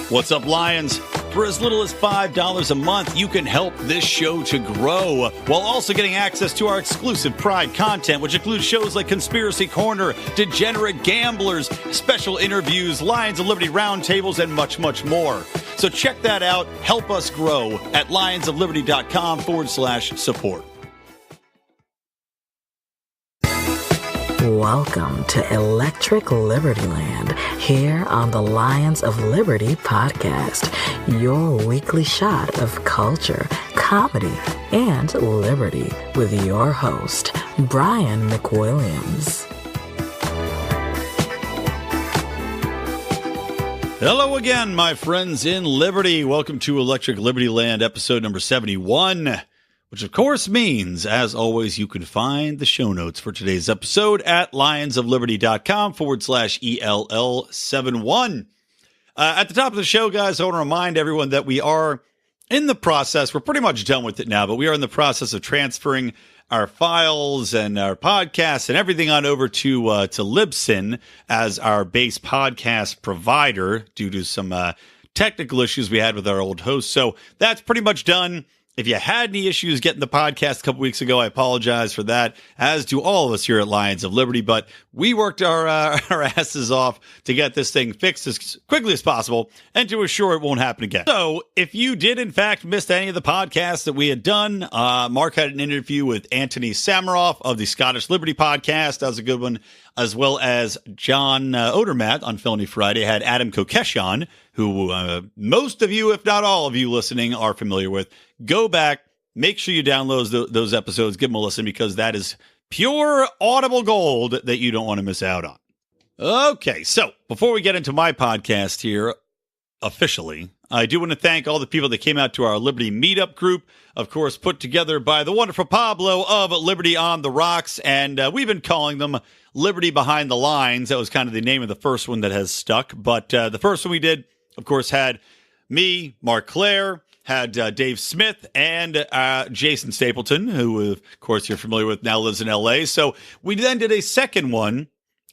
What's up, Lions? For as little as $5 a month, you can help this show to grow while also getting access to our exclusive Pride content, which includes shows like Conspiracy Corner, Degenerate Gamblers, special interviews, Lions of Liberty roundtables, and much, much more. So check that out. Help us grow at lionsofliberty.com/support. Welcome to Electric Liberty Land, here on the Lions of Liberty podcast, your weekly shot of culture, comedy, and liberty with your host, Brian McWilliams. Hello again, my friends in Liberty. Welcome to Electric Liberty Land, episode number 71. Which, of course, means, as always, you can find the show notes for today's episode at lionsofliberty.com/ELL71. At the top of the show, guys, I want to remind everyone that we are in the process. We're pretty much done with it now, but we are in the process of transferring our files and our podcasts and everything on over to Libsyn as our base podcast provider due to some technical issues we had with our old host. So that's pretty much done. If you had any issues getting the podcast a couple weeks ago, I apologize for that, as do all of us here at Lions of Liberty. But we worked our asses off to get this thing fixed as quickly as possible and to assure it won't happen again. So if you did, in fact, miss any of the podcasts that we had done, Mark had an interview with Anthony Samaroff of the Scottish Liberty podcast. That was a good one. As well as John Odermatt on Felony Friday had Adam Kokesh on, who most of you, if not all of you listening, are familiar with. Go back, make sure you download those episodes, give them a listen, because that is pure audible gold that you don't want to miss out on. Okay, so before we get into my podcast here, officially, I do want to thank all the people that came out to our Liberty Meetup group, of course, put together by the wonderful Pablo of Liberty on the Rocks, and we've been calling them Liberty Behind the Lines. That was kind of the name of the first one that has stuck, but the first one we did, of course, had me, Mark Clare, had Dave Smith, and Jason Stapleton, who, of course, you're familiar with, now lives in L.A. So we then did a second one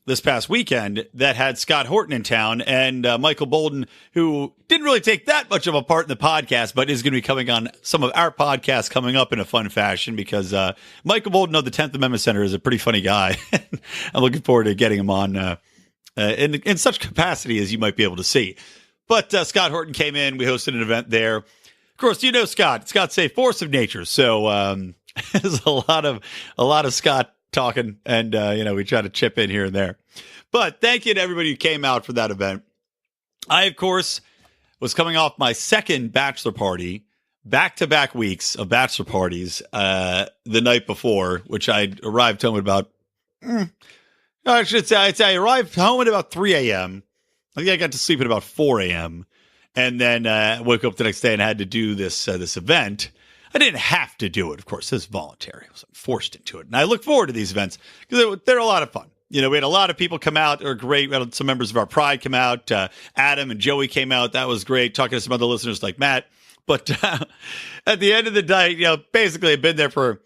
this past weekend that had Scott Horton in town and Michael Bolden, who didn't really take that much of a part in the podcast, but is going to be coming on some of our podcasts coming up in a fun fashion because Michael Bolden of the 10th Amendment Center is a pretty funny guy. I'm looking forward to getting him on in such capacity as you might be able to see. But Scott Horton came in. We hosted an event there. Of course, you know Scott. Scott's a force of nature. So there's a lot of Scott talking, and we try to chip in here and there. But thank you to everybody who came out for that event. I, of course, was coming off my second bachelor party, back-to-back weeks of bachelor parties the night before, which I arrived home at about, I should say, I arrived home at about 3 a.m. I think I got to sleep at about 4 a.m. And then woke up the next day and had to do this event. I didn't have to do it, of course. This is voluntary. I was forced into it. And I look forward to these events because they're a lot of fun. You know, we had a lot of people come out. They were great. We had some members of our Pride come out. Adam and Joey came out. That was great. Talking to some other listeners like Matt. But at the end of the day, basically I've been there for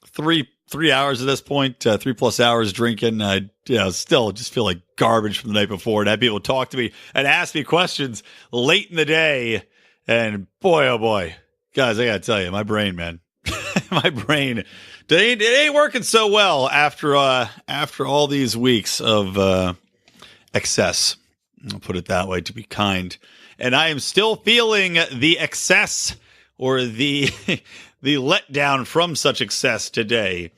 three hours at this point, 3+ hours drinking. I still just feel like garbage from the night before. And I had people talk to me and ask me questions late in the day. And boy, oh boy, guys, I got to tell you, my brain, man, my brain, it ain't working so well after all these weeks of excess. I'll put it that way to be kind. And I am still feeling the excess or the the letdown from such excess today.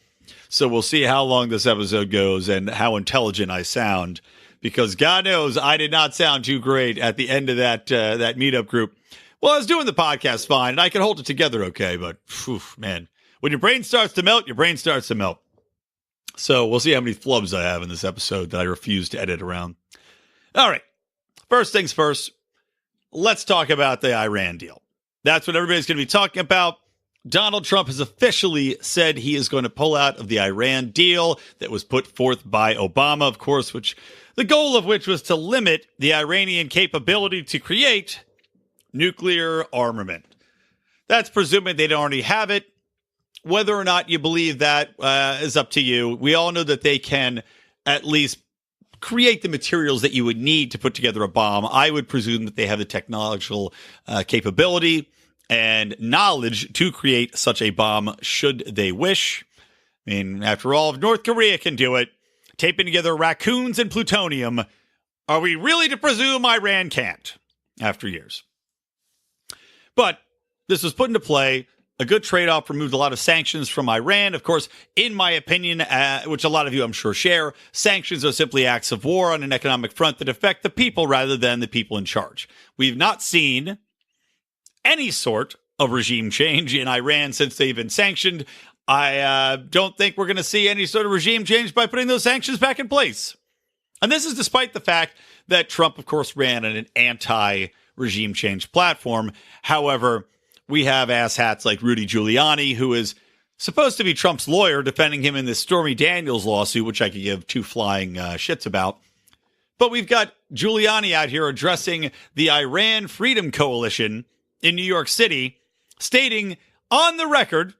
So we'll see how long this episode goes and how intelligent I sound, because God knows I did not sound too great at the end of that meetup group. Well, I was doing the podcast fine, and I could hold it together okay, but man, when your brain starts to melt, your brain starts to melt. So we'll see how many flubs I have in this episode that I refuse to edit around. All right, first things first, let's talk about the Iran deal. That's what everybody's going to be talking about. Donald Trump has officially said he is going to pull out of the Iran deal that was put forth by Obama, of course, which the goal of which was to limit the Iranian capability to create nuclear armament. That's presuming they don't already have it. Whether or not you believe that is up to you. We all know that they can at least create the materials that you would need to put together a bomb. I would presume that they have the technological capability and knowledge to create such a bomb should they wish. I mean, after all, if North Korea can do it, taping together raccoons and plutonium, are we really to presume Iran can't after years? But this was put into play. A good trade-off, removed a lot of sanctions from Iran. Of course, in my opinion, which a lot of you I'm sure share, sanctions are simply acts of war on an economic front that affect the people rather than the people in charge. We've not seen any sort of regime change in Iran since they've been sanctioned. I don't think we're going to see any sort of regime change by putting those sanctions back in place. And this is despite the fact that Trump, of course, ran on an anti-regime change platform. However, we have asshats like Rudy Giuliani, who is supposed to be Trump's lawyer, defending him in this Stormy Daniels lawsuit, which I could give two flying shits about. But we've got Giuliani out here addressing the Iran Freedom Coalition in New York City, stating on the record,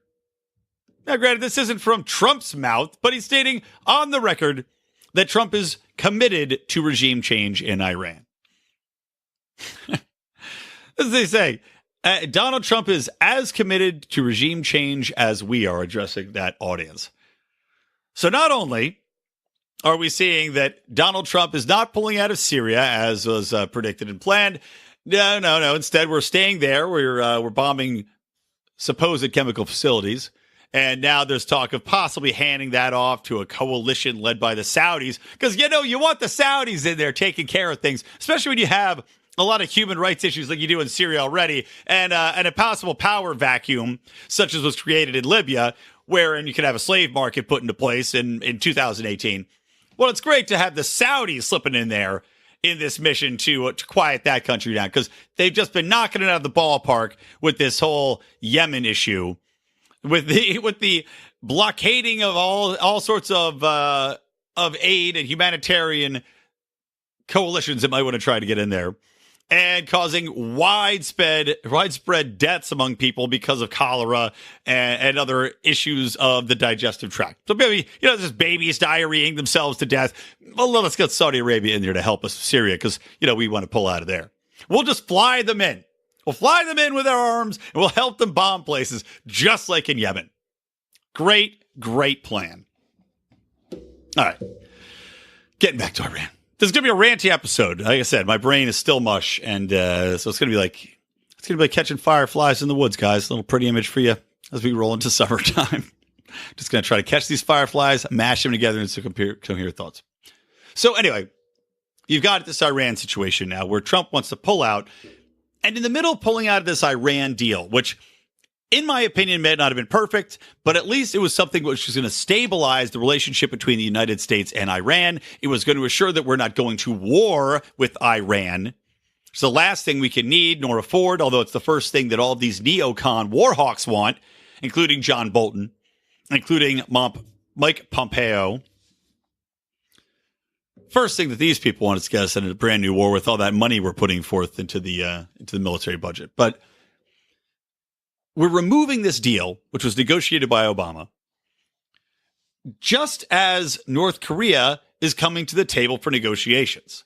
now granted, this isn't from Trump's mouth, but he's stating on the record that Trump is committed to regime change in Iran. As they say, Donald Trump is as committed to regime change as we are, addressing that audience. So not only are we seeing that Donald Trump is not pulling out of Syria, as was predicted and planned. No. Instead, we're staying there. We're bombing supposed chemical facilities. And now there's talk of possibly handing that off to a coalition led by the Saudis. Because, you want the Saudis in there taking care of things, especially when you have a lot of human rights issues like you do in Syria already, and a possible power vacuum, such as was created in Libya, wherein you could have a slave market put into place in 2018. Well, it's great to have the Saudis slipping in there in this mission to quiet that country down, because they've just been knocking it out of the ballpark with this whole Yemen issue, with the blockading of all sorts of aid and humanitarian coalitions that might want to try to get in there, and causing widespread deaths among people because of cholera and other issues of the digestive tract. So maybe, just babies diarrheaing themselves to death. Well, let's get Saudi Arabia in there to help us with Syria, because, we want to pull out of there. We'll just fly them in. We'll fly them in with our arms, and we'll help them bomb places, just like in Yemen. Great plan. All right. Getting back to Iran. This is going to be a ranty episode. Like I said, my brain is still mush, and so it's going to be like catching fireflies in the woods, guys. A little pretty image for you as we roll into summertime. Just going to try to catch these fireflies, mash them together into coherent thoughts. So anyway, you've got this Iran situation now where Trump wants to pull out. And in the middle of pulling out of this Iran deal, which in my opinion may not have been perfect, but at least it was something which was going to stabilize the relationship between the United States and Iran. It was going to assure that we're not going to war with Iran. It's the last thing we can need nor afford, although it's the first thing that all of these neocon warhawks want, including John Bolton, including Mike Pompeo. First thing that these people want is to get us in a brand new war with all that money we're putting forth into the military budget. But we're removing this deal, which was negotiated by Obama, just as North Korea is coming to the table for negotiations.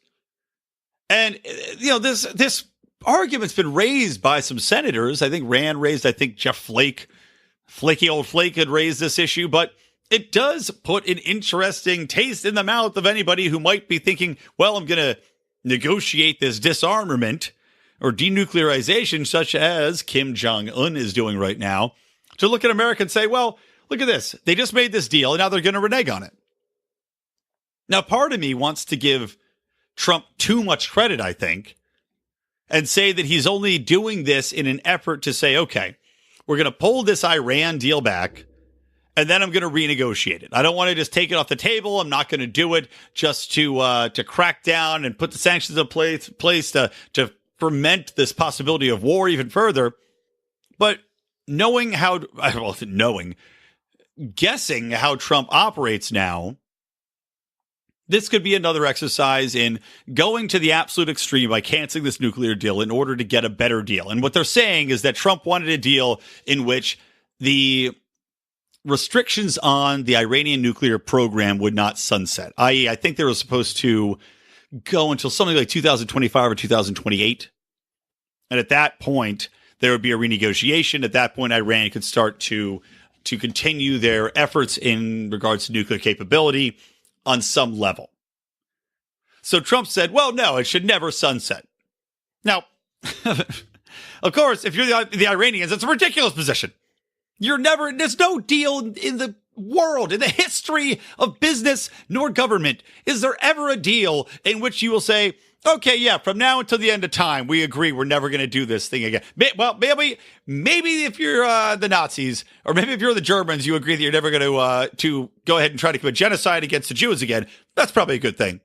And, this argument's been raised by some senators. I think Rand raised, Jeff Flake, flaky old Flake had raised this issue, but it does put an interesting taste in the mouth of anybody who might be thinking, well, I'm going to negotiate this disarmament or denuclearization, such as Kim Jong-un is doing right now, to look at America and say, well, look at this. They just made this deal, and now they're going to renege on it. Now, part of me wants to give Trump too much credit, I think, and say that he's only doing this in an effort to say, okay, we're going to pull this Iran deal back, and then I'm going to renegotiate it. I don't want to just take it off the table. I'm not going to do it just to crack down and put the sanctions in place to ferment this possibility of war even further. But guessing how Trump operates now, this could be another exercise in going to the absolute extreme by canceling this nuclear deal in order to get a better deal. And what they're saying is that Trump wanted a deal in which the restrictions on the Iranian nuclear program would not sunset, i.e., I think they were supposed to go until something like 2025 or 2028. And at that point, there would be a renegotiation. At that point, Iran could start to continue their efforts in regards to nuclear capability on some level. So Trump said, well, no, it should never sunset. Now, of course, if you're the Iranians, it's a ridiculous position. There's no deal in the world, in the history of business nor government, is there ever a deal in which you will say, okay, yeah, from now until the end of time, we agree we're never going to do this thing again. Well, maybe if you're the Nazis, or maybe if you're the Germans, you agree that you're never going to go ahead and try to commit genocide against the Jews again. That's probably a good thing.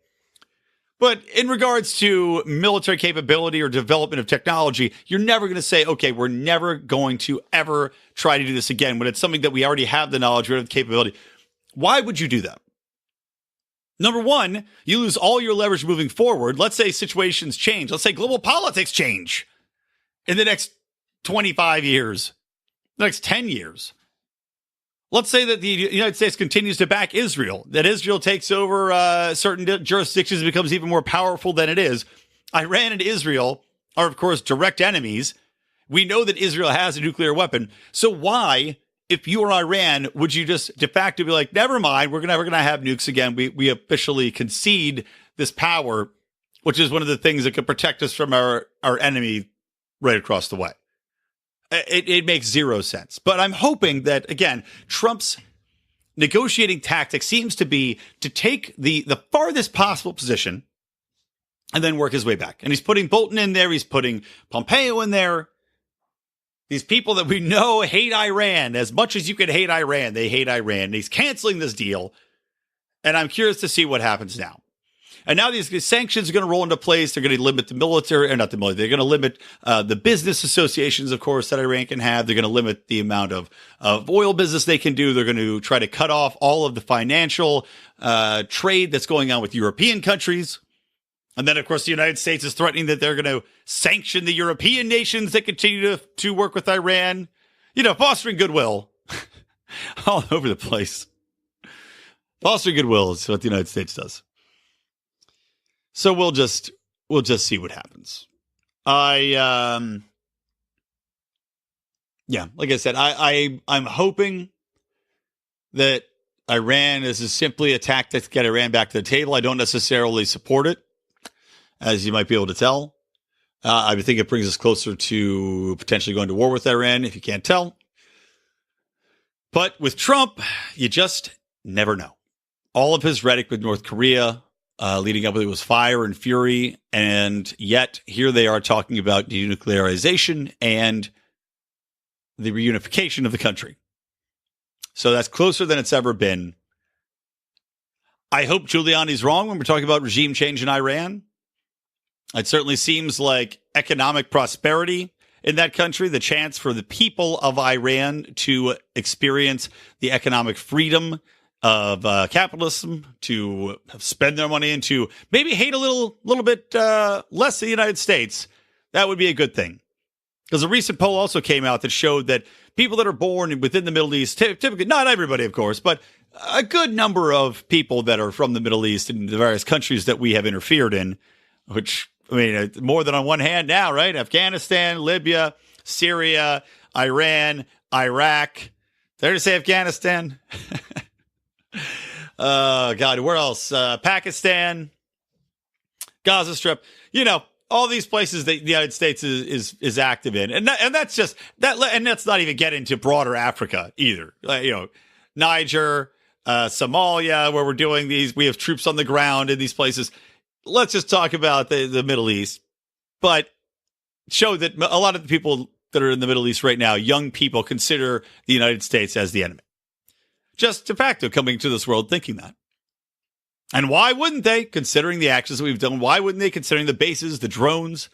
But in regards to military capability or development of technology, you're never going to say, okay, we're never going to ever try to do this again when it's something that we already have the knowledge, we have the capability. Why would you do that? Number one, you lose all your leverage moving forward. Let's say situations change. Let's say global politics change in the next 25 years, the next 10 years. Let's say that the United States continues to back Israel, that Israel takes over certain jurisdictions and becomes even more powerful than it is. Iran and Israel are, of course, direct enemies. We know that Israel has a nuclear weapon. So why, if you were Iran, would you just de facto be like, never mind, we're never going to have nukes again. We officially concede this power, which is one of the things that could protect us from our enemy right across the way. It makes zero sense. But I'm hoping that, again, Trump's negotiating tactic seems to be to take the farthest possible position and then work his way back. And he's putting Bolton in there. He's putting Pompeo in there. These people that we know hate Iran as much as you could hate Iran. They hate Iran. And he's canceling this deal. And I'm curious to see what happens now. And now these sanctions are going to roll into place. They're going to limit the military, or not the military. They're going to limit the business associations, of course, that Iran can have. They're going to limit the amount of oil business they can do. They're going to try to cut off all of the financial trade that's going on with European countries. And then, of course, the United States is threatening that they're going to sanction the European nations that continue to work with Iran. You know, fostering goodwill all over the place. Fostering goodwill is what the United States does. So we'll just see what happens. Like I said, I'm hoping that Iran is simply a tactic to get Iran back to the table. I don't necessarily support it, as you might be able to tell. I think it brings us closer to potentially going to war with Iran, if you can't tell. But with Trump, you just never know. All of his rhetoric with North Korea, leading up with it was fire and fury, and yet here they are talking about denuclearization and the reunification of the country. So that's closer than it's ever been. I hope Giuliani's wrong when we're talking about regime change in Iran. It certainly seems like economic prosperity in that country, the chance for the people of Iran to experience the economic freedom of capitalism, to spend their money and to maybe hate a little bit less the United States. That would be a good thing. Because a recent poll also came out that showed that people that are born within the Middle East, typically, not everybody, of course, but a good number of people that are from the Middle East and the various countries that we have interfered in, which, I mean, more than on one hand now, right? Afghanistan, Libya, Syria, Iran, Iraq. Did I already say Afghanistan? God, where else? Pakistan, Gaza Strip, all these places that the United States is active in. And that's just that. And let's not even get into broader Africa either. Niger, Somalia, where we're doing these, we have troops on the ground in these places. Let's just talk about the Middle East, but show that a lot of the people that are in the Middle East right now, young people, consider the United States as the enemy. Just de facto coming to this world thinking that. And why wouldn't they, considering the actions that we've done? Why wouldn't they, considering the bases, the drones,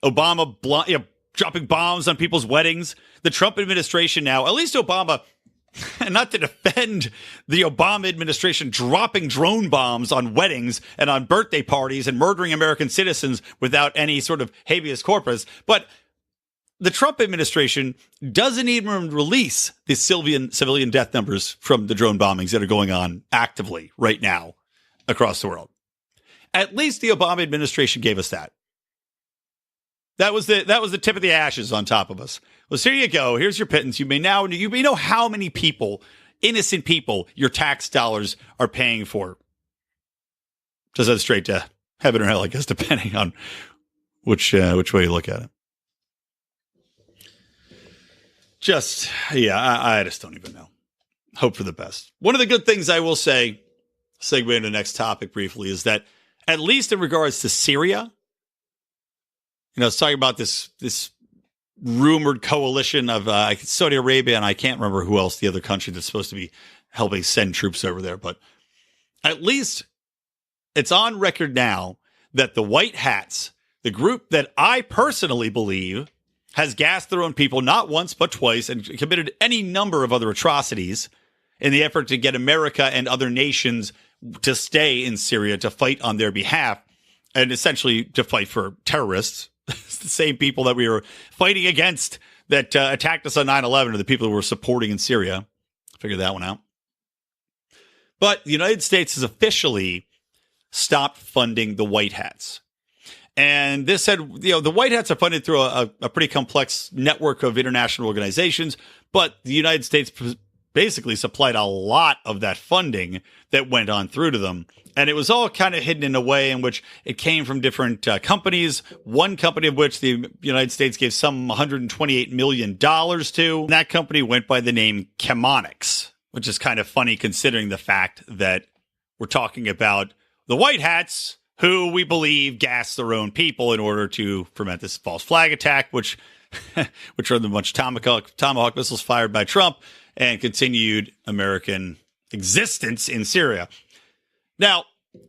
Obama dropping bombs on people's weddings, the Trump administration now, at least Obama, and not to defend the Obama administration dropping drone bombs on weddings and on birthday parties and murdering American citizens without any sort of habeas corpus, but the Trump administration doesn't even release the civilian death numbers from the drone bombings that are going on actively right now across the world. At least the Obama administration gave us that. That was the tip of the ashes on top of us. Well, so here you go. Here's your pittance. You may know how many people, innocent people, your tax dollars are paying for. Just head straight to heaven or hell, I guess, depending on which way you look at it. I just don't even know. Hope for the best. One of the good things I will say, segue into the next topic briefly, is that at least in regards to Syria, I was talking about this rumored coalition of Saudi Arabia, and I can't remember who else, the other country that's supposed to be helping send troops over there. But at least it's on record now that the White Hats, the group that I personally believe has gassed their own people not once but twice and committed any number of other atrocities in the effort to get America and other nations to stay in Syria to fight on their behalf and essentially to fight for terrorists. It's the same people that we were fighting against that attacked us on 9/11 are the people who were supporting in Syria. Figure that one out. But the United States has officially stopped funding the White Hats. And this said, the White Hats are funded through a pretty complex network of international organizations, but the United States basically supplied a lot of that funding that went on through to them. And it was all kind of hidden in a way in which it came from different companies, one company of which the United States gave some $128 million to. That company went by the name Chemonics, which is kind of funny considering the fact that we're talking about the White Hats, who we believe gassed their own people in order to prevent this false flag attack, which are the bunch of Tomahawk missiles fired by Trump and continued American existence in Syria. Now,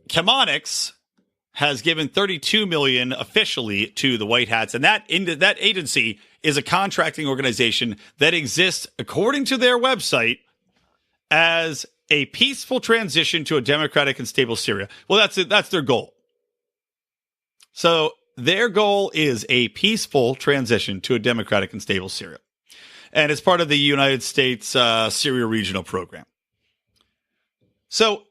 Chemonics has given $32 million officially to the White Hats, and that agency is a contracting organization that exists, according to their website, as a peaceful transition to a democratic and stable Syria. Well, that's it. That's their goal. So their goal is a peaceful transition to a democratic and stable Syria. And it's part of the United States Syria Regional Program. So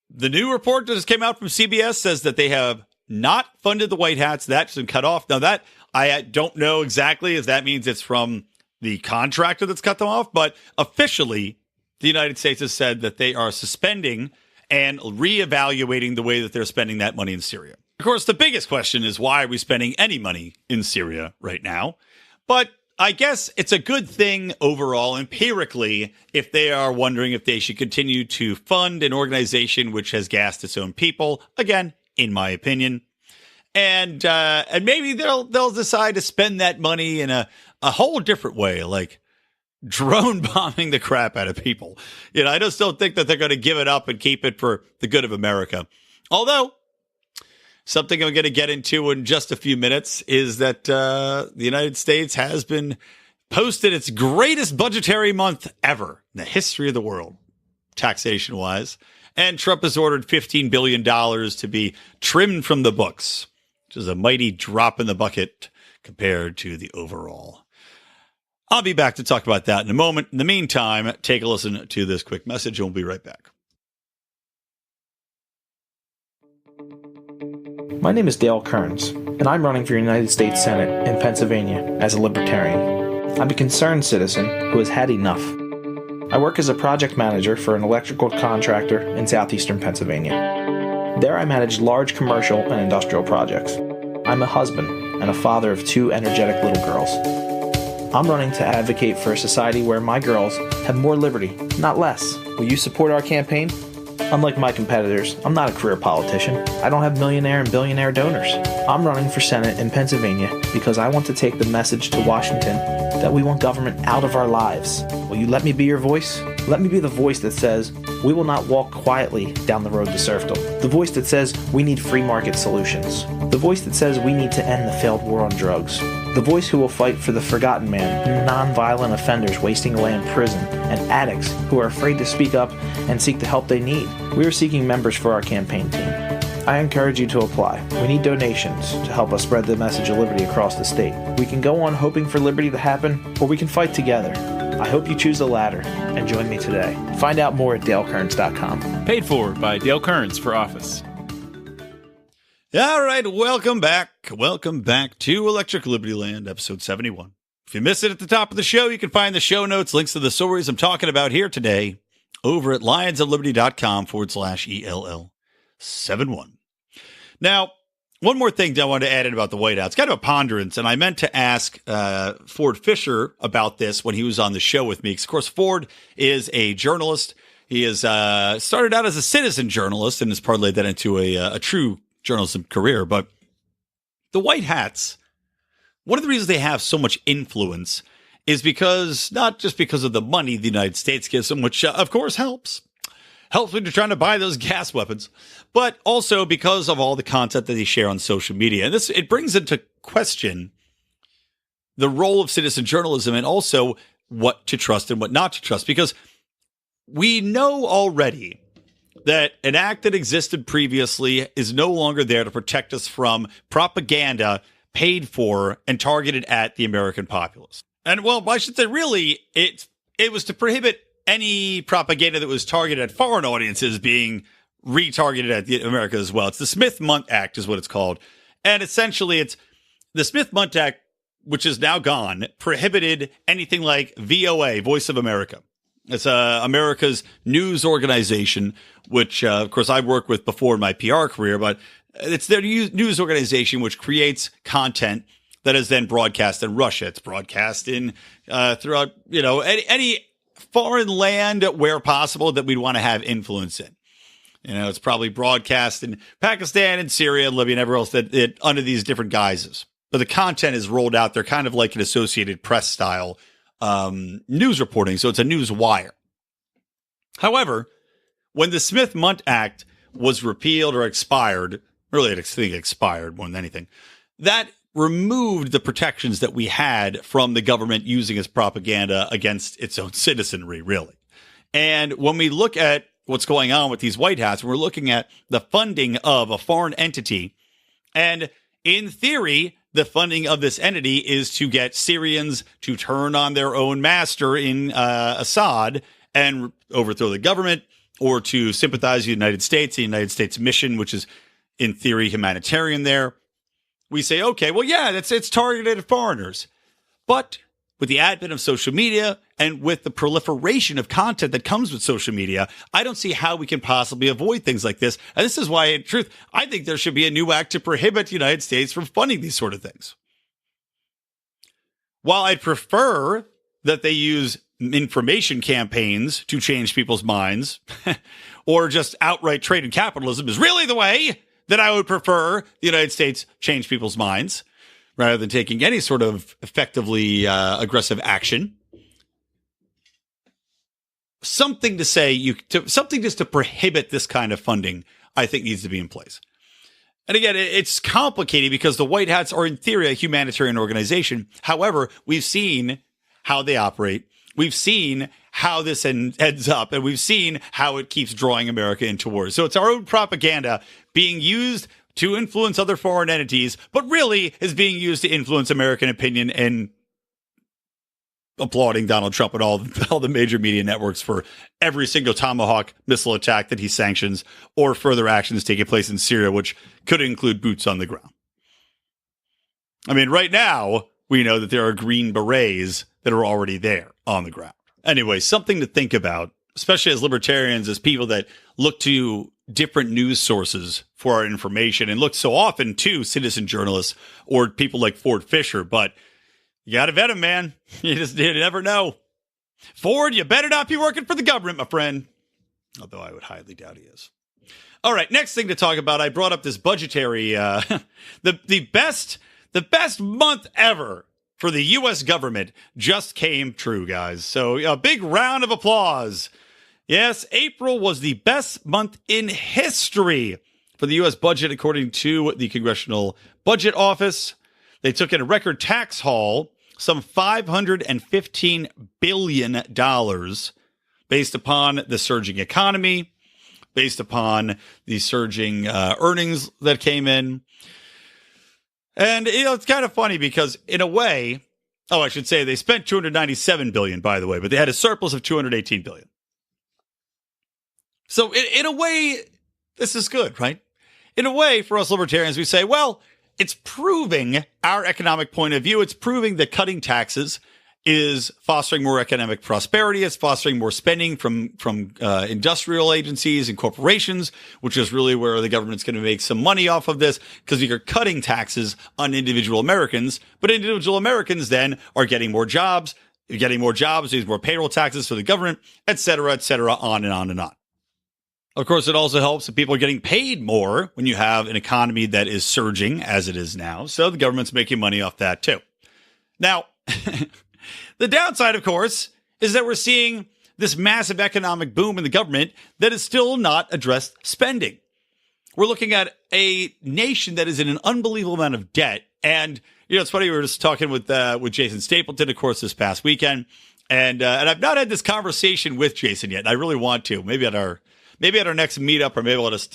the new report that just came out from CBS says that they have not funded the White Hats. That's been cut off. Now, that I don't know exactly if that means it's from the contractor that's cut them off, but officially, the United States has said that they are suspending and reevaluating the way that they're spending that money in Syria. Of course, the biggest question is, why are we spending any money in Syria right now? But I guess it's a good thing overall, empirically, if they are wondering if they should continue to fund an organization which has gassed its own people. Again, in my opinion. And maybe they'll decide to spend that money in a whole different way, like drone bombing the crap out of people. I just don't think that they're going to give it up and keep it for the good of America. Although, something I'm going to get into in just a few minutes is that the United States has been posted its greatest budgetary month ever in the history of the world, taxation-wise. And Trump has ordered $15 billion to be trimmed from the books, which is a mighty drop in the bucket compared to the overall. I'll be back to talk about that in a moment. In the meantime, take a listen to this quick message, and we'll be right back. My name is Dale Kearns, and I'm running for United States Senate in Pennsylvania as a libertarian. I'm a concerned citizen who has had enough. I work as a project manager for an electrical contractor in southeastern Pennsylvania. There I manage large commercial and industrial projects. I'm a husband and a father of 2 energetic little girls. I'm running to advocate for a society where my girls have more liberty, not less. Will you support our campaign? Unlike my competitors, I'm not a career politician. I don't have millionaire and billionaire donors. I'm running for Senate in Pennsylvania because I want to take the message to Washington that we want government out of our lives. Will you let me be your voice? Let me be the voice that says we will not walk quietly down the road to serfdom. The voice that says we need free market solutions. The voice that says we need to end the failed war on drugs. The voice who will fight for the forgotten man, non-violent offenders wasting away in prison, and addicts who are afraid to speak up and seek the help they need. We are seeking members for our campaign team. I encourage you to apply. We need donations to help us spread the message of liberty across the state. We can go on hoping for liberty to happen, or we can fight together. I hope you choose the latter and join me today. Find out more at dalekearns.com. Paid for by Dale Kearns for office. All right, welcome back. Welcome back to Electric Liberty Land, episode 71. If you missed it at the top of the show, you can find the show notes, links to the stories I'm talking about here today over at lionsofliberty.com/ELL71. Now, one more thing that I wanted to add in about the White House. It's kind of a ponderance, and I meant to ask Ford Fisher about this when he was on the show with me. Because, of course, Ford is a journalist. He has started out as a citizen journalist and has parlayed that into a true journalism career. But the White Hats, one of the reasons they have so much influence is because, not just because of the money the United States gives them, which of course helps when you're trying to buy those gas weapons, but also because of all the content that they share on social media. And it brings into question the role of citizen journalism and also what to trust and what not to trust, because we know already that an act that existed previously is no longer there to protect us from propaganda paid for and targeted at the American populace. And, well, I should say, really, it was to prohibit any propaganda that was targeted at foreign audiences being retargeted at America as well. It's the Smith-Mundt Act is what it's called. And essentially, it's the Smith-Mundt Act, which is now gone, prohibited anything like VOA, Voice of America. It's America's news organization, which, of course, I've worked with before in my PR career, but it's their news organization which creates content that is then broadcast in Russia. It's broadcast in throughout, any foreign land where possible that we'd want to have influence in. It's probably broadcast in Pakistan and Syria and Libya and everywhere else that under these different guises. But the content is rolled out. They're kind of like an Associated Press style news reporting. So it's a news wire. However, when the Smith-Mundt Act was repealed or expired, really I think it expired more than anything, that removed the protections that we had from the government using its propaganda against its own citizenry, really. And when we look at what's going on with these White Hats, we're looking at the funding of a foreign entity. And in theory, the funding of this entity is to get Syrians to turn on their own master in Assad and overthrow the government, or to sympathize with the United States mission, which is in theory humanitarian there. We say, okay, well, yeah, it's targeted at foreigners. But with the advent of social media and with the proliferation of content that comes with social media, I don't see how we can possibly avoid things like this. And this is why, in truth, I think there should be a new act to prohibit the United States from funding these sort of things. While I'd prefer that they use information campaigns to change people's minds, or just outright trade and capitalism is really the way that I would prefer the United States change people's minds, rather than taking any sort of effectively aggressive action. Something to say, something just to prohibit this kind of funding, I think needs to be in place. And again, it's complicated because the White Hats are in theory a humanitarian organization. However, we've seen how they operate. We've seen how this ends up, and we've seen how it keeps drawing America into wars. So it's our own propaganda being used to influence other foreign entities, but really is being used to influence American opinion and applauding Donald Trump and all the major media networks for every single Tomahawk missile attack that he sanctions, or further actions taking place in Syria, which could include boots on the ground. I mean, right now, we know that there are Green Berets that are already there on the ground. Anyway, something to think about, especially as libertarians, as people that look to different news sources for our information and look so often to citizen journalists or people like Ford Fisher. But you got to vet him, man. You never know. Ford, you better not be working for the government, my friend. Although I would highly doubt he is. All right, next thing to talk about. I brought up this budgetary, the best month ever for the U.S. government just came true, guys. So a big round of applause. Yes, April was the best month in history for the U.S. budget, according to the Congressional Budget Office. They took in a record tax haul, some $515 billion, based upon the surging economy, based upon the surging earnings that came in. And, it's kind of funny because in a way, I should say they spent $297 billion, by the way, but they had a surplus of $218 billion. So in a way, this is good, right? In a way, for us libertarians, we say, well, it's proving our economic point of view. It's proving that cutting taxes is fostering more economic prosperity. It's fostering more spending from industrial agencies and corporations, which is really where the government's going to make some money off of this, because you're cutting taxes on individual Americans. But individual Americans then are getting more jobs. You're getting more jobs, there's more payroll taxes for the government, et cetera, on and on and on. Of course, it also helps that people are getting paid more when you have an economy that is surging as it is now. So the government's making money off that too. Now, the downside, of course, is that we're seeing this massive economic boom in the government that is still not addressed spending. We're looking at a nation that is in an unbelievable amount of debt. And, it's funny, we were just talking with Jason Stapleton, of course, this past weekend. And I've not had this conversation with Jason yet. And I really want to. Maybe at our next meetup, or maybe I'll just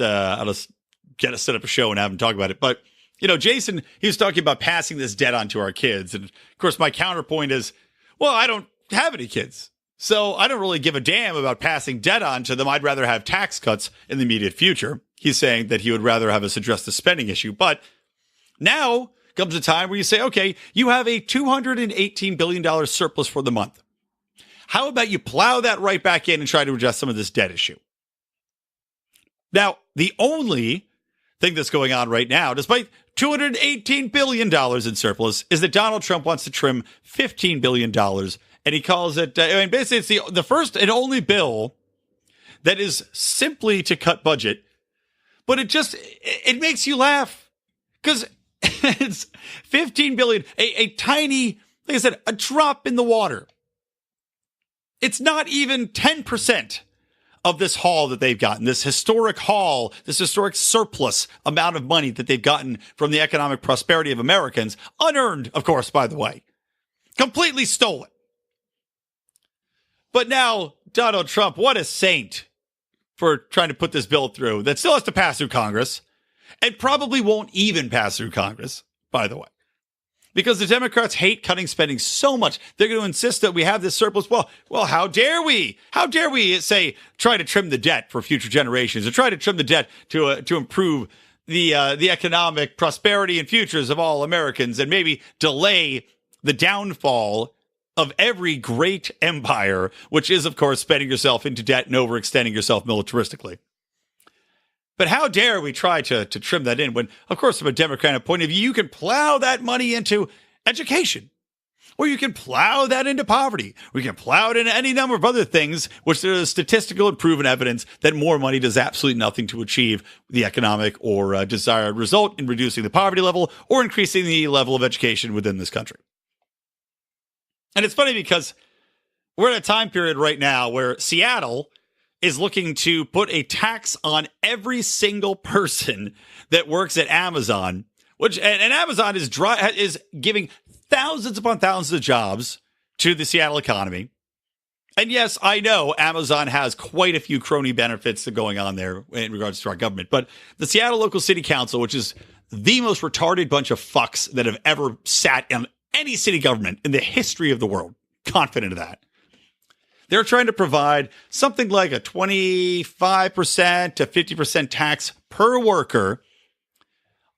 get us set up a show and have him talk about it. But, Jason, he was talking about passing this debt on to our kids. And, of course, my counterpoint is, well, I don't have any kids, so I don't really give a damn about passing debt on to them. I'd rather have tax cuts in the immediate future. He's saying that he would rather have us address the spending issue. But now comes a time where you say, okay, you have a $218 billion surplus for the month. How about you plow that right back in and try to address some of this debt issue? Now, the only thing that's going on right now, despite $218 billion in surplus, is that Donald Trump wants to trim $15 billion. And he calls it, basically it's the first and only bill that is simply to cut budget. But it makes you laugh because it's $15 billion, a tiny, like I said, a drop in the water. It's not even 10% of this haul that they've gotten, this historic haul, this historic surplus amount of money that they've gotten from the economic prosperity of Americans, unearned, of course, by the way, completely stolen. But now Donald Trump, what a saint for trying to put this bill through that still has to pass through Congress and probably won't even pass through Congress, by the way. Because the Democrats hate cutting spending so much, they're going to insist that we have this surplus. Well, how dare we? How dare we say try to trim the debt for future generations, or try to trim the debt to improve the economic prosperity and futures of all Americans, and maybe delay the downfall of every great empire, which is, of course, spending yourself into debt and overextending yourself militaristically. But how dare we try to trim that in when, of course, from a Democratic point of view, you can plow that money into education, or you can plow that into poverty, or you can plow it into any number of other things, which there is statistical and proven evidence that more money does absolutely nothing to achieve the economic or desired result in reducing the poverty level or increasing the level of education within this country. And it's funny because we're in a time period right now where Seattle is looking to put a tax on every single person that works at Amazon, which and Amazon is giving thousands upon thousands of jobs to the Seattle economy. And yes, I know Amazon has quite a few crony benefits that are going on there in regards to our government, but the Seattle Local City Council, which is the most retarded bunch of fucks that have ever sat in any city government in the history of the world, confident of that. They're trying to provide something like a 25% to 50% tax per worker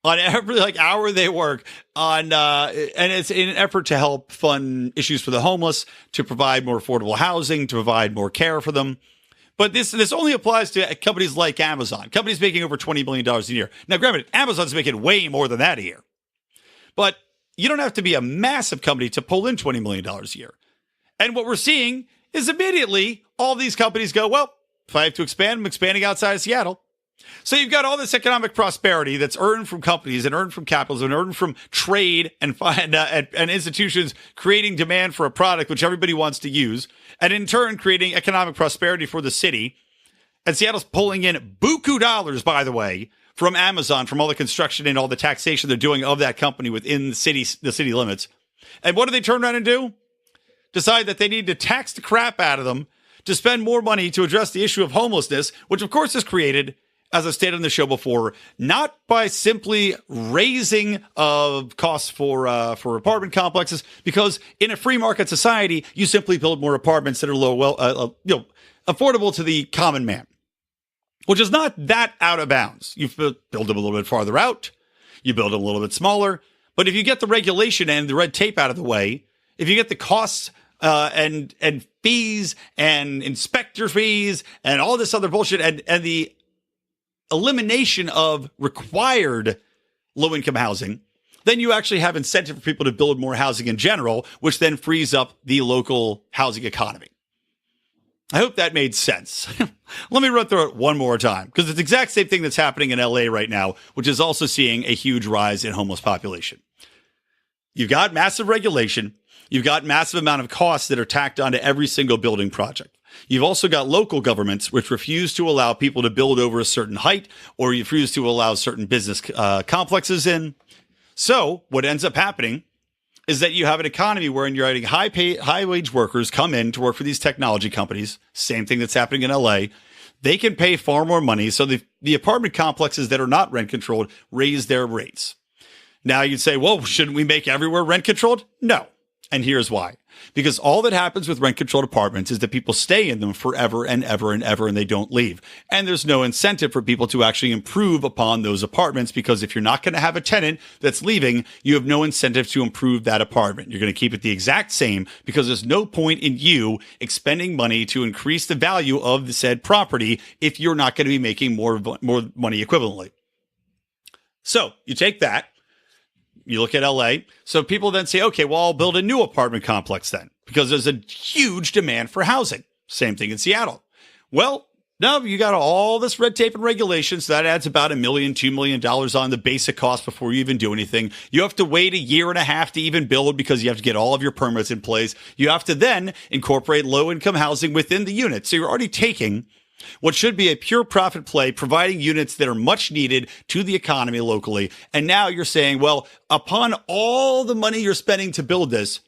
on every hour they work on, and it's in an effort to help fund issues for the homeless, to provide more affordable housing, to provide more care for them. But this only applies to companies like Amazon, companies making over $20 million a year. Now, granted, Amazon's making way more than that a year, but you don't have to be a massive company to pull in $20 million a year. And what we're seeing is immediately all these companies go, well, if I have to expand, I'm expanding outside of Seattle. So you've got all this economic prosperity that's earned from companies and earned from capitalism and earned from trade and institutions creating demand for a product which everybody wants to use, and in turn creating economic prosperity for the city. And Seattle's pulling in buku dollars, by the way, from Amazon, from all the construction and all the taxation they're doing of that company within the city limits. And what do they turn around and do? Decide that they need to tax the crap out of them to spend more money to address the issue of homelessness, which of course is created, as I stated on the show before, not by simply raising costs for apartment complexes, because in a free market society, you simply build more apartments that are affordable to the common man, which is not that out of bounds. You build them a little bit farther out, you build them a little bit smaller, but if you get the regulation and the red tape out of the way, if you get the costs and fees and inspector fees and all this other bullshit and the elimination of required low-income housing, then you actually have incentive for people to build more housing in general, which then frees up the local housing economy. I hope that made sense. Let me run through it one more time, because it's the exact same thing that's happening in LA right now, which is also seeing a huge rise in homeless population. You've got massive regulation. You've got massive amount of costs that are tacked onto every single building project. You've also got local governments which refuse to allow people to build over a certain height, or refuse to allow certain business complexes in. So what ends up happening is that you have an economy where you're having high wage workers come in to work for these technology companies. Same thing that's happening in LA. They can pay far more money. So the apartment complexes that are not rent controlled raise their rates. Now you'd say, well, shouldn't we make everywhere rent controlled? No. And here's why. Because all that happens with rent-controlled apartments is that people stay in them forever and ever and ever, and they don't leave. And there's no incentive for people to actually improve upon those apartments, because if you're not going to have a tenant that's leaving, you have no incentive to improve that apartment. You're going to keep it the exact same, because there's no point in you expending money to increase the value of the said property if you're not going to be making more money equivalently. So you take that. You look at LA. So people then say, okay, well, I'll build a new apartment complex then, because there's a huge demand for housing. Same thing in Seattle. Well, no, you got all this red tape and regulations. So that adds about $1 million, $2 million on the basic cost before you even do anything. You have to wait a year and a half to even build, because you have to get all of your permits in place. You have to then incorporate low-income housing within the unit. So you're already taking what should be a pure profit play, providing units that are much needed to the economy locally. And now you're saying, well, upon all the money you're spending to build this,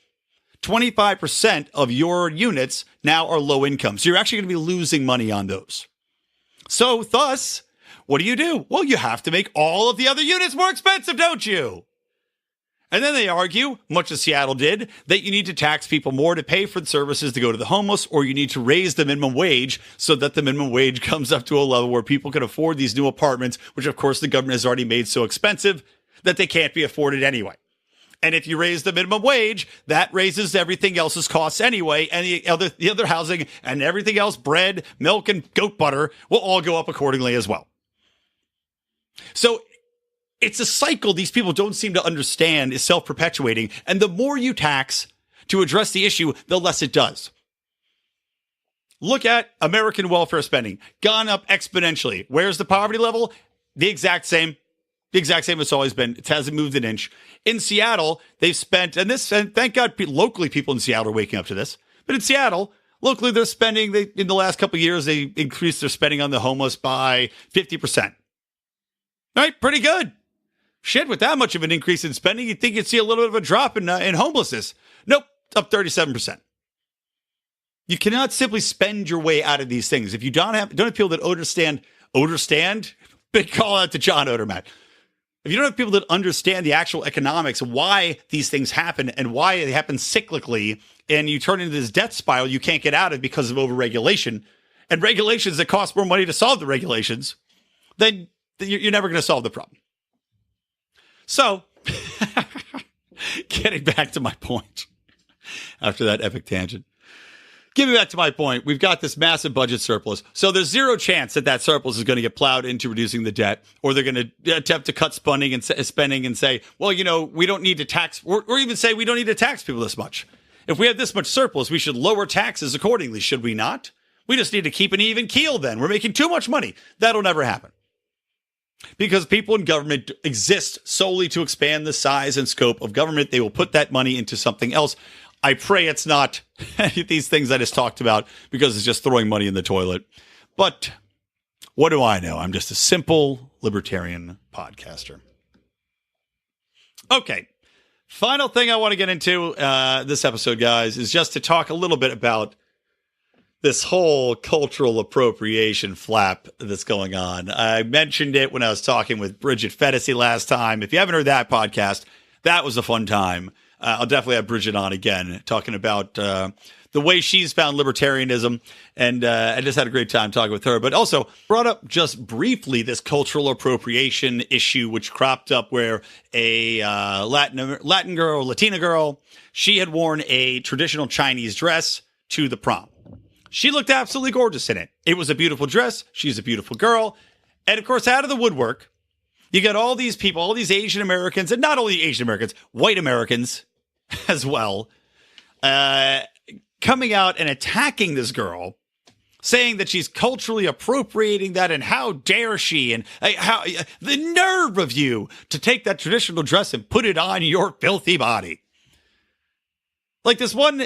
25% of your units now are low income. So you're actually going to be losing money on those. So thus, what do? Well, you have to make all of the other units more expensive, don't you? And then they argue, much as Seattle did, that you need to tax people more to pay for the services to go to the homeless, or you need to raise the minimum wage so that the minimum wage comes up to a level where people can afford these new apartments, which of course the government has already made so expensive that they can't be afforded anyway. And if you raise the minimum wage, that raises everything else's costs anyway, and the other housing and everything else, bread, milk, and goat butter, will all go up accordingly as well. So it's a cycle these people don't seem to understand is self-perpetuating. And the more you tax to address the issue, the less it does. Look at American welfare spending. Gone up exponentially. Where's the poverty level? The exact same. The exact same it's always been. It hasn't moved an inch. In Seattle, they've spent, and thank God locally people in Seattle are waking up to this. But in Seattle, locally they're spending, in the last couple of years, they increased their spending on the homeless by 50%. All right, pretty good. Shit, with that much of an increase in spending, you'd think you'd see a little bit of a drop in homelessness. Nope, up 37%. You cannot simply spend your way out of these things. If you don't have people that understand, big call out to John Odermatt. If you don't have people that understand the actual economics, why these things happen and why they happen cyclically, and you turn into this death spiral you can't get out of because of overregulation, and regulations that cost more money to solve the regulations, then you're never going to solve the problem. So, getting back to my point, after that epic tangent, getting back to my point, we've got this massive budget surplus. So there's zero chance that surplus is going to get plowed into reducing the debt, or they're going to attempt to cut spending and say, well, we don't need to tax, or even say we don't need to tax people this much. If we have this much surplus, we should lower taxes accordingly, should we not? We just need to keep an even keel then. We're making too much money. That'll never happen. Because people in government exist solely to expand the size and scope of government. They will put that money into something else. I pray it's not these things I just talked about, because it's just throwing money in the toilet. But what do I know? I'm just a simple libertarian podcaster. Okay. Final thing I want to get into this episode, guys, is just to talk a little bit about this whole cultural appropriation flap that's going on. I mentioned it when I was talking with Bridget Fedesi last time. If you haven't heard that podcast, that was a fun time. I'll definitely have Bridget on again, talking about the way she's found libertarianism. And I just had a great time talking with her. But also brought up just briefly this cultural appropriation issue, which cropped up where a Latina girl, she had worn a traditional Chinese dress to the prom. She looked absolutely gorgeous in it. It was a beautiful dress. She's a beautiful girl. And of course, out of the woodwork, you got all these people, all these Asian Americans, and not only Asian Americans, white Americans as well, coming out and attacking this girl, saying that she's culturally appropriating that, and how dare she, and how the nerve of you to take that traditional dress and put it on your filthy body. Like this one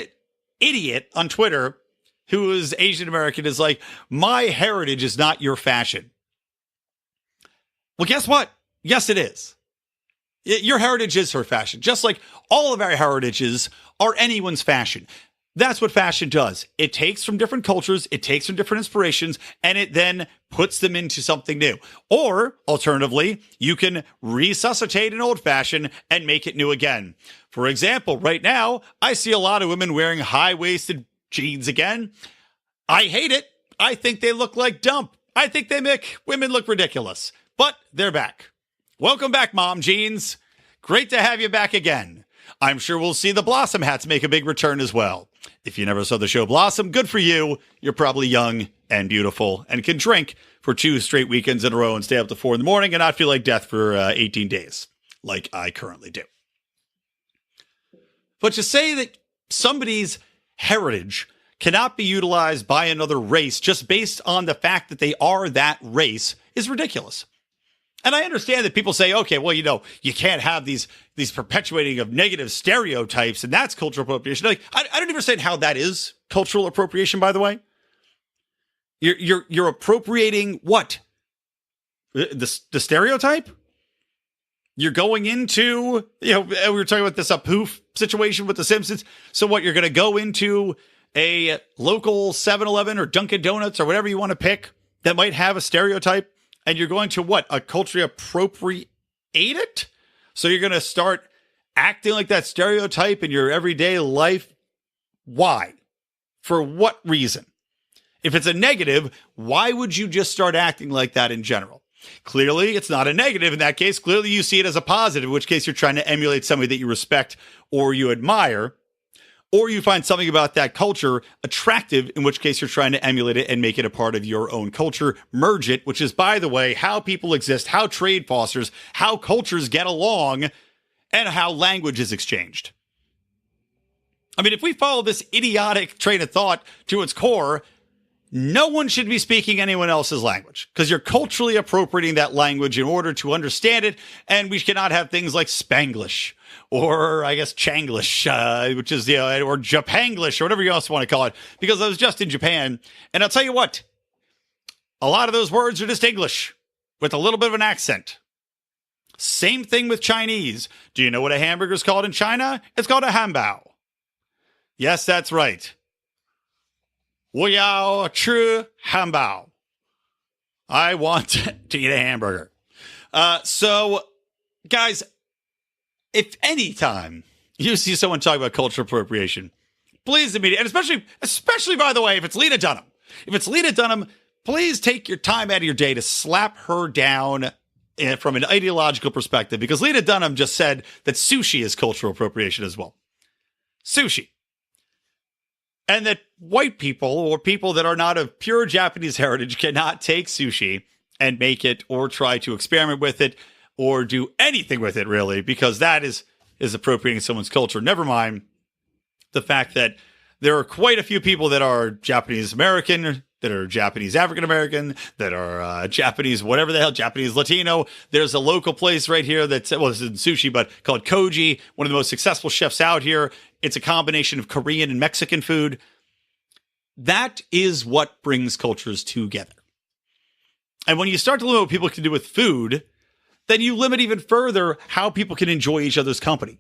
idiot on Twitter who is Asian American is like, my heritage is not your fashion. Well, guess what? Yes, it is. Your heritage is her fashion, just like all of our heritages are anyone's fashion. That's what fashion does. It takes from different cultures, it takes from different inspirations, and it then puts them into something new. Or, alternatively, you can resuscitate an old fashion and make it new again. For example, right now, I see a lot of women wearing high-waisted jeans again. I hate it. I think they look like dump. I think they make women look ridiculous. But they're back. Welcome back, mom jeans. Great to have you back again. I'm sure we'll see the Blossom hats make a big return as well. If you never saw the show Blossom, good for you. You're probably young and beautiful and can drink for 2 straight weekends in a row and stay up to 4 in the morning and not feel like death for 18 days, like I currently do. But to say that somebody's heritage cannot be utilized by another race just based on the fact that they are that race is ridiculous. And I understand that people say, okay, well, you can't have these perpetuating of negative stereotypes, and that's cultural appropriation. Like, I don't understand how that is cultural appropriation, by the way. You're appropriating what? The stereotype? You're going into, we were talking about this poof situation with The Simpsons. So what, you're going to go into a local 7-Eleven or Dunkin' Donuts or whatever you want to pick that might have a stereotype, and you're going to what? A culturally appropriate it? So you're going to start acting like that stereotype in your everyday life? Why? For what reason? If it's a negative, why would you just start acting like that in general? Clearly, it's not a negative in that case. Clearly, you see it as a positive, in which case you're trying to emulate somebody that you respect or you admire, or you find something about that culture attractive, in which case you're trying to emulate it and make it a part of your own culture, merge it, which is, by the way, how people exist, how trade fosters, how cultures get along, and how language is exchanged. I mean, if we follow this idiotic train of thought to its core, no one should be speaking anyone else's language because you're culturally appropriating that language in order to understand it. And we cannot have things like Spanglish or I guess Changlish, which is, or Japanglish or whatever you else want to call it, because I was just in Japan. And I'll tell you what, a lot of those words are just English with a little bit of an accent. Same thing with Chinese. Do you know what a hamburger is called in China? It's called a hanbao. Yes, that's right. 我要吃汉堡. I want to eat a hamburger. So, guys, if any time you see someone talk about cultural appropriation, please immediately, and especially, by the way, if it's Lena Dunham. If it's Lena Dunham, please take your time out of your day to slap her down from an ideological perspective, because Lena Dunham just said that sushi is cultural appropriation as well. Sushi. And that white people or people that are not of pure Japanese heritage cannot take sushi and make it or try to experiment with it or do anything with it, really, because that is appropriating someone's culture. Never mind the fact that there are quite a few people that are Japanese American, that are Japanese African American, that are Japanese, whatever the hell, Japanese Latino. There's a local place right here that's, well, this isn't sushi, but called Koji, one of the most successful chefs out here. It's a combination of Korean and Mexican food. That is what brings cultures together. And when you start to limit what people can do with food, then you limit even further how people can enjoy each other's company.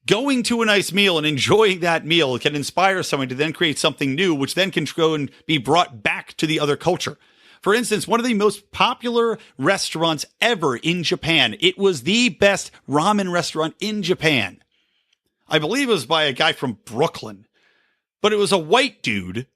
going to a nice meal and enjoying that meal can inspire someone to then create something new, which then can go and be brought back to the other culture. For instance, one of the most popular restaurants ever in Japan, it was the best ramen restaurant in Japan. I believe it was by a guy from Brooklyn, but it was a white dude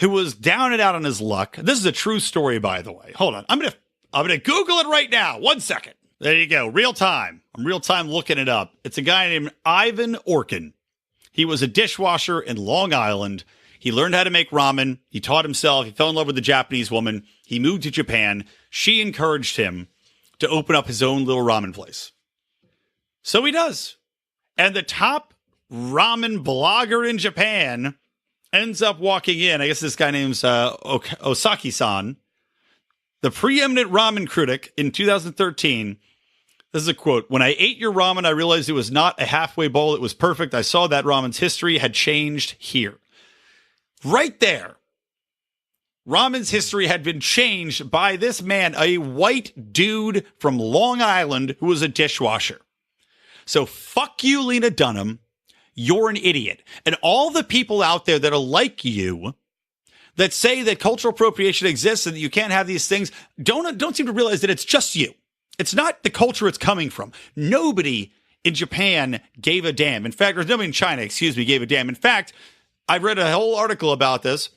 who was down and out on his luck. This is a true story, by the way. Hold on. I'm gonna Google it right now. 1 second. There you go. Real time. I'm real time looking it up. It's a guy named Ivan Orkin. He was a dishwasher in Long Island. He learned how to make ramen. He taught himself. He fell in love with a Japanese woman. He moved to Japan. She encouraged him to open up his own little ramen place. So he does. And the top ramen blogger in Japan ends up walking in. I guess this guy name's Osaki-san, the preeminent ramen critic in 2013. This is a quote. "When I ate your ramen, I realized it was not a halfway bowl. It was perfect. I saw that ramen's history had changed here." Right there. Ramen's history had been changed by this man, a white dude from Long Island who was a dishwasher. So fuck you, Lena Dunham. You're an idiot. And all the people out there that are like you, that say that cultural appropriation exists and that you can't have these things, don't seem to realize that it's just you. It's not the culture it's coming from. Nobody in Japan gave a damn. In fact, or nobody in China, gave a damn. In fact, I read a whole article about this.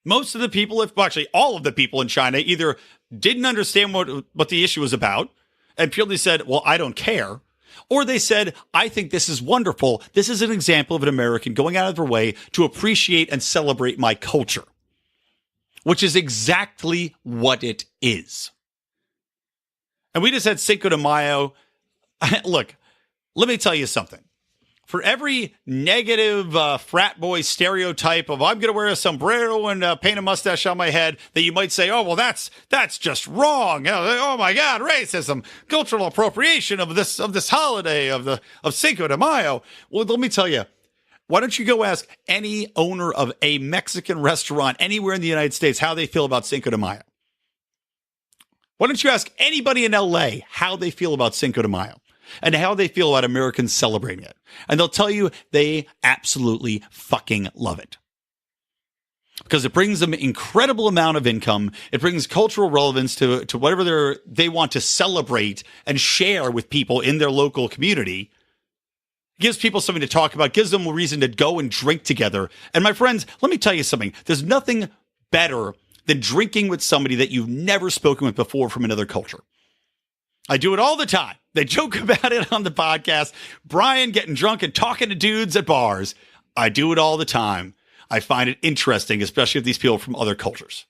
Most of the people, actually all of the people in China, either didn't understand what the issue was about and purely said, well, I don't care. Or they said, I think this is wonderful. This is an example of an American going out of their way to appreciate and celebrate my culture, which is exactly what it is. And we just had Cinco de Mayo. Look, let me tell you something. For every negative frat boy stereotype of I'm going to wear a sombrero and paint a mustache on my head that you might say, oh, well, that's just wrong. Oh, my God, racism, cultural appropriation of this holiday of Cinco de Mayo. Well, let me tell you, why don't you go ask any owner of a Mexican restaurant anywhere in the United States how they feel about Cinco de Mayo? Why don't you ask anybody in LA how they feel about Cinco de Mayo? And how they feel about Americans celebrating it. And they'll tell you they absolutely fucking love it. Because it brings them an incredible amount of income. It brings cultural relevance to whatever they want to celebrate and share with people in their local community. It gives people something to talk about, gives them a reason to go and drink together. And my friends, let me tell you something. There's nothing better than drinking with somebody that you've never spoken with before from another culture. I do it all the time. They joke about it on the podcast. Brian getting drunk and talking to dudes at bars. I do it all the time. I find it interesting, especially with these people from other cultures.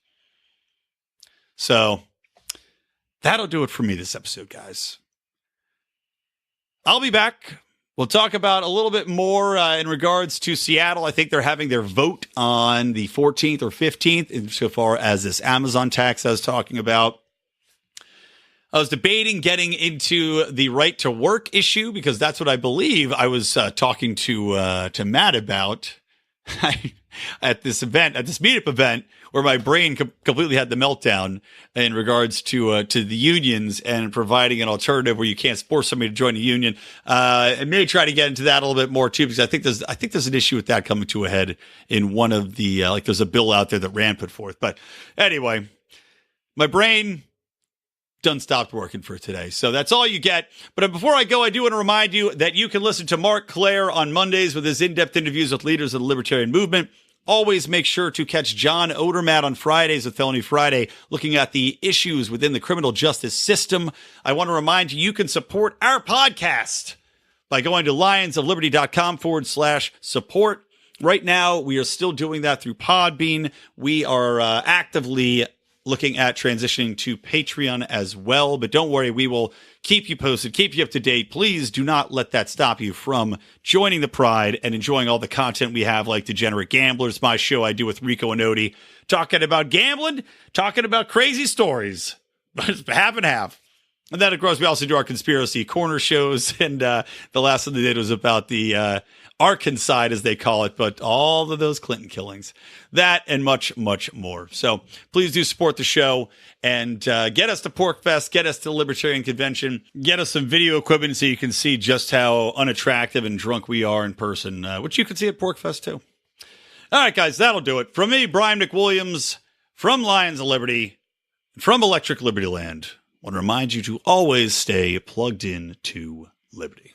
So that'll do it for me this episode, guys. I'll be back. We'll talk about a little bit more in regards to Seattle. I think they're having their vote on the 14th or 15th, insofar as this Amazon tax I was talking about. I was debating getting into the right to work issue because that's what I believe I was talking to Matt about at this meetup event where my brain completely had the meltdown in regards to the unions and providing an alternative where you can't force somebody to join a union. And maybe try to get into that a little bit more too, because I think there's an issue with that coming to a head in one of the there's a bill out there that Rand put forth. But anyway, my brain done stopped working for today. So that's all you get. But before I go, I do want to remind you that you can listen to Mark Claire on Mondays with his in-depth interviews with leaders of the libertarian movement. Always make sure to catch John Odermatt on Fridays with Felony Friday, looking at the issues within the criminal justice system. I want to remind you can support our podcast by going to lionsofliberty.com/support. Right now, we are still doing that through Podbean. We are actively looking at transitioning to Patreon as well. But don't worry, we will keep you posted, keep you up to date. Please do not let that stop you from joining the Pride and enjoying all the content we have, like Degenerate Gamblers, my show I do with Rico and Odie, talking about gambling, talking about crazy stories. But it's half and half. And then, of course, we also do our conspiracy corner shows. And the last one they did was about the Arkansas, as they call it, but all of those Clinton killings. That and much, much more. So please do support the show and get us to PorcFest, get us to the Libertarian Convention, get us some video equipment so you can see just how unattractive and drunk we are in person, which you can see at PorcFest too. All right, guys, that'll do it. From me, Brian McWilliams, from Lions of Liberty, from Electric Liberty Land, I want to remind you to always stay plugged in to Liberty.